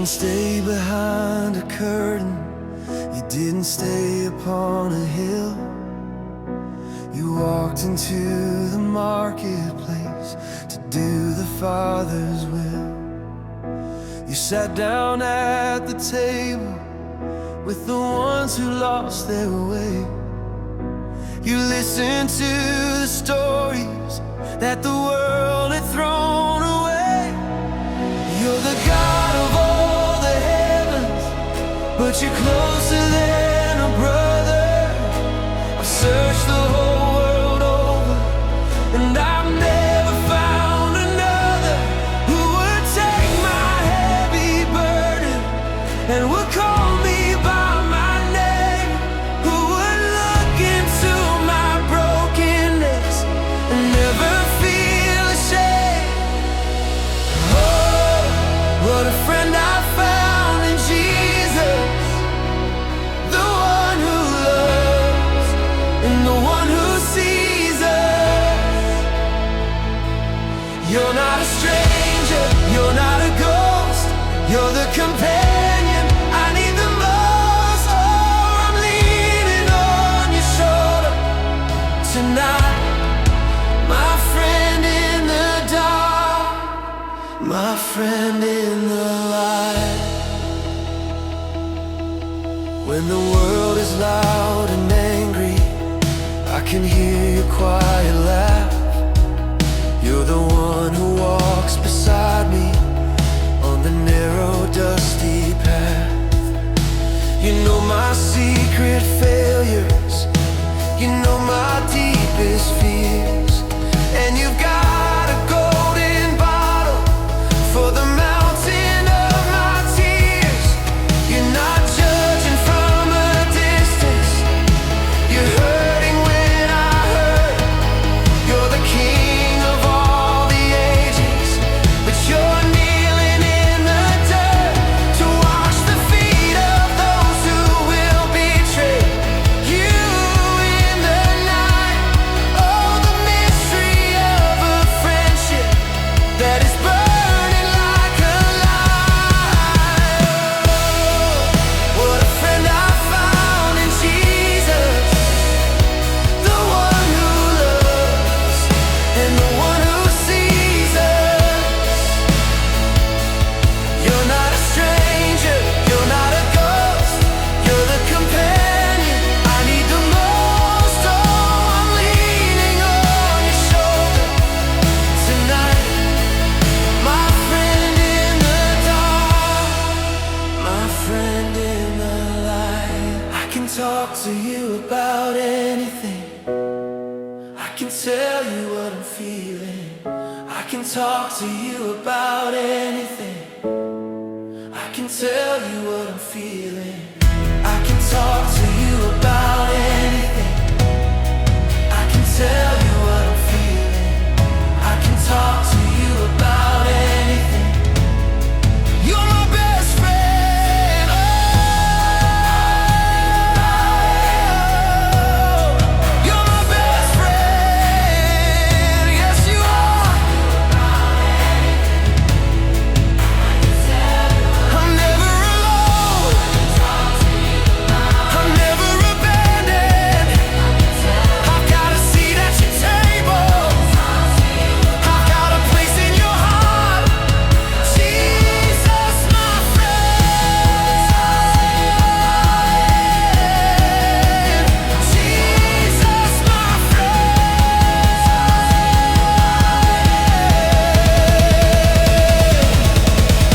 didn't stay behind a curtain, you didn't stay upon a hill. You walked into the marketplace to do the Father's will. You sat down at the table with the ones who lost their way. You listened to the stories that the world had thrown away. You're the God of all the heavens, but you're closer than a brother. I've searched the whole world over, and I've never found another who would take my heavy burden and would call me by my name, who would look into my brokenness and never feel ashamed. Oh, what a friend I found in Jesus, the one who loves and the one who sees us. You're not a stranger, you're not a ghost, you're the companion I need the most. Oh, I'm leaning on your shoulder tonight, my friend in the dark, my friend in the light. When the world is loud and angry, I can hear your quiet laugh. You're the one who walks beside me on the narrow, dusty path. You know my secret failures, you know my deepest fears, and you've got a golden bottle for the mountain of my tears. You're not judging from a distance, you're hurting when I hurt. You're the king of all the ages, but you're kneeling in the dirt to wash the feet of those who will betray you in the night. Oh, the mystery of a friendship that is burning like a light. Oh, what a friend I found in Jesus, the one who loves and the one who sees us. You're not a stranger, you're not a ghost, you're the companion I need the most. Oh, I'm leaning on your shoulder tonight, my friend in the dark, my friend in the light. I can talk to you about anything, I can tell you what I'm feeling. I can talk to you about anything, I can tell you what I'm feeling. I can talk to you about anything, I can tell you what I'm feeling. I can talk to you about anything. You're my best friend. Oh, you're my best friend. Yes, you are. I'm never alone, I'm never abandoned. I've got a seat at your table, I've got a place in your heart. Jesus, my friend. Jesus, my friend.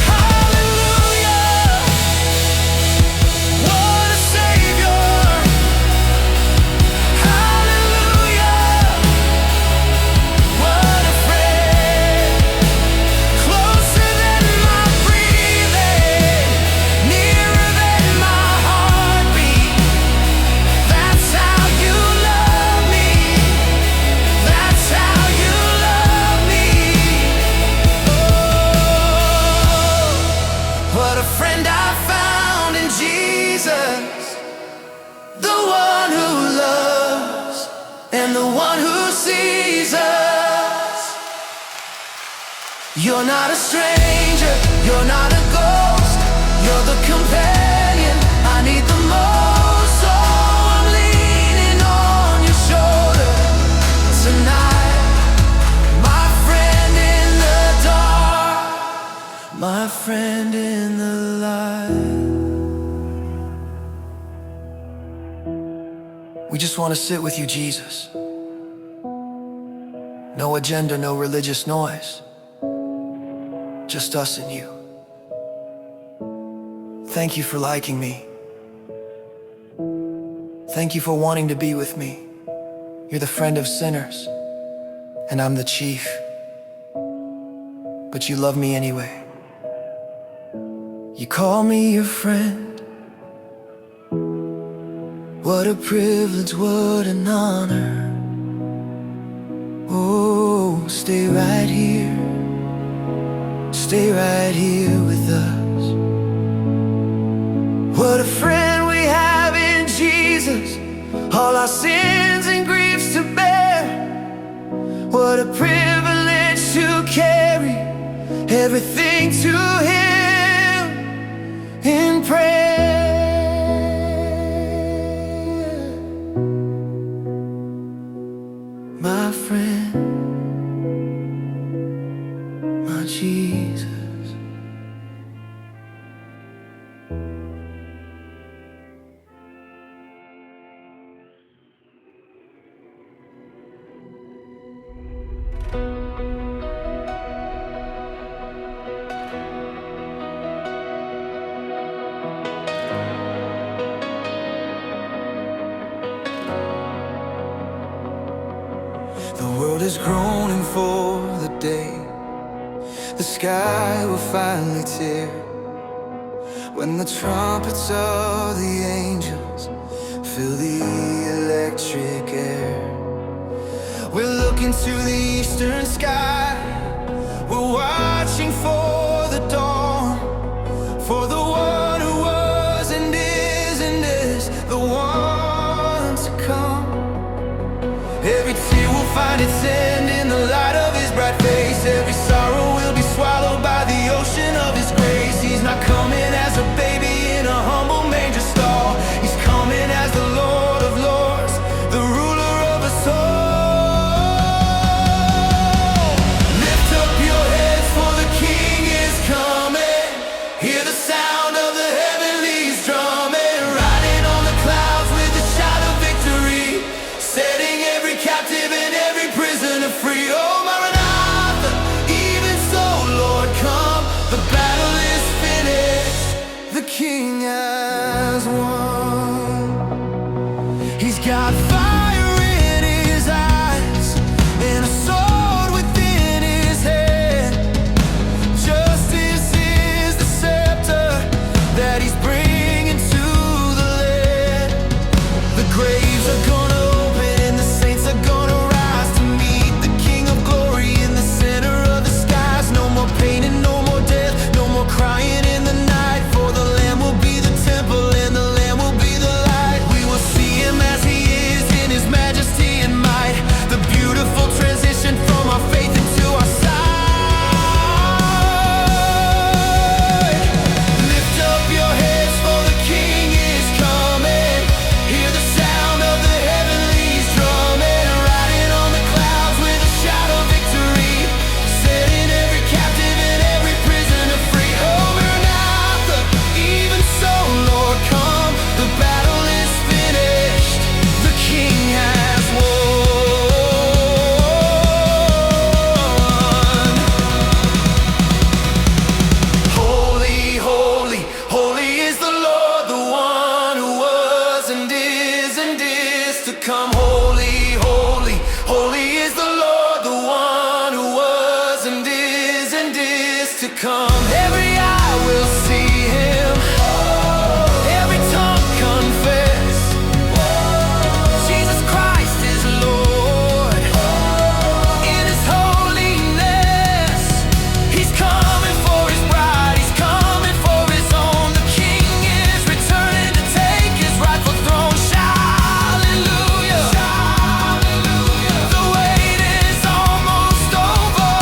Hallelujah, what a Savior. Hallelujah, what a friend. Closer than my breathing, nearer than my heartbeat. That's how you love me, that's how you love me. Oh, what a friend I found in Jesus, the one who loves and the one who sees us. You're not a stranger, you're not a ghost, companion I need the most. So I'm leaning on your shoulder tonight, my friend in the dark, my friend in the light. We just want to sit with you, Jesus. No agenda, no religious noise, just us and you. Thank you for liking me. Thank you for wanting to be with me. You're the friend of sinners, and I'm the chief. But you love me anyway. You call me your friend. What a privilege, what an honor. Oh, stay right here. Stay right here with us. What a friend we have in Jesus. All our sins and griefs to bear. What a privilege to carry everything to Him in prayer. My friend, my Jesus. The world is groaning for the day the sky will finally tear, when the trumpets of the angels fill the electric air. We're looking to the eastern sky, we're watching for the dawn, for the one who was and is the one to come. Every tear will find its end in the light of His bright face. Every sorrow will be swallowed by the ocean of His grace. He's not coming as a baby in a humble manger stall. He's coming as the Lord of Lords, the ruler of us all. Lift up your heads, for the King is coming. Hear the sound of the heavenlies drumming, riding on the clouds with the shout of victory, setting every captive and every prisoner free. Oh, Maranatha, even so, Lord, come. The battle is finished, the King has won. He's got fire in His eyes and a sword within His hand. Justice is the scepter that He's bringing to the land. The graves are gonna open and the saints are gonna rise to meet the King of glory in the center of the skies. No more pain and no more death, no more crying in the night, for the Lamb will be the temple and the Lamb will be the light. We will see Him as He is in His majesty and might. The beautiful transition from our faith into our sight. Lift up your heads, for the King is coming. Hear the sound of the heavenlies drumming, riding on the clouds with a shout of victory, setting every captive and every prisoner free. Oh, Maranatha, even so, Lord, come. The battle is finished, the King has won. Holy, holy, holy is the Lord, the one who was and is to come. Holy, holy, holy is the Lord, the one who was and is to come. Every eye will see Him, every tongue confess Jesus Christ is Lord. In His holiness, He's coming for His bride, He's coming for His own. The King is returning to take His rightful throne. Hallelujah, the wait is almost over,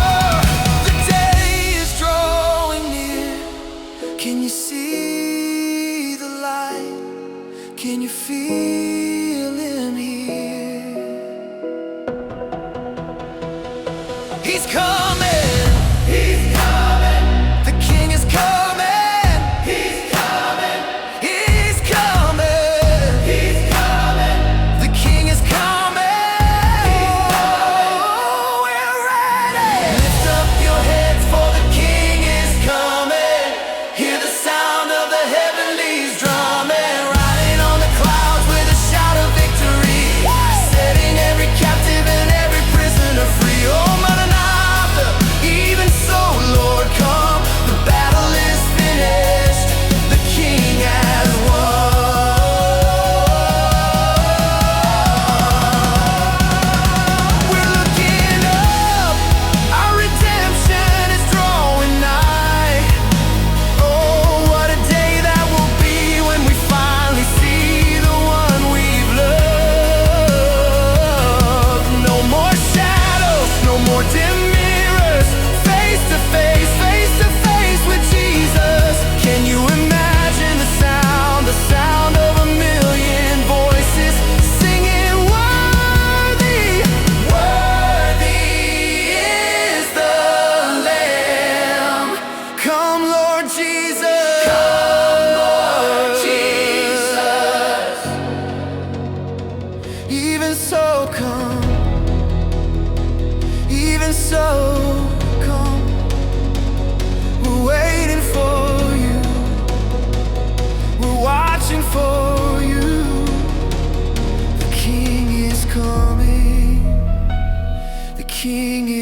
the day is drawing near.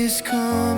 is coming.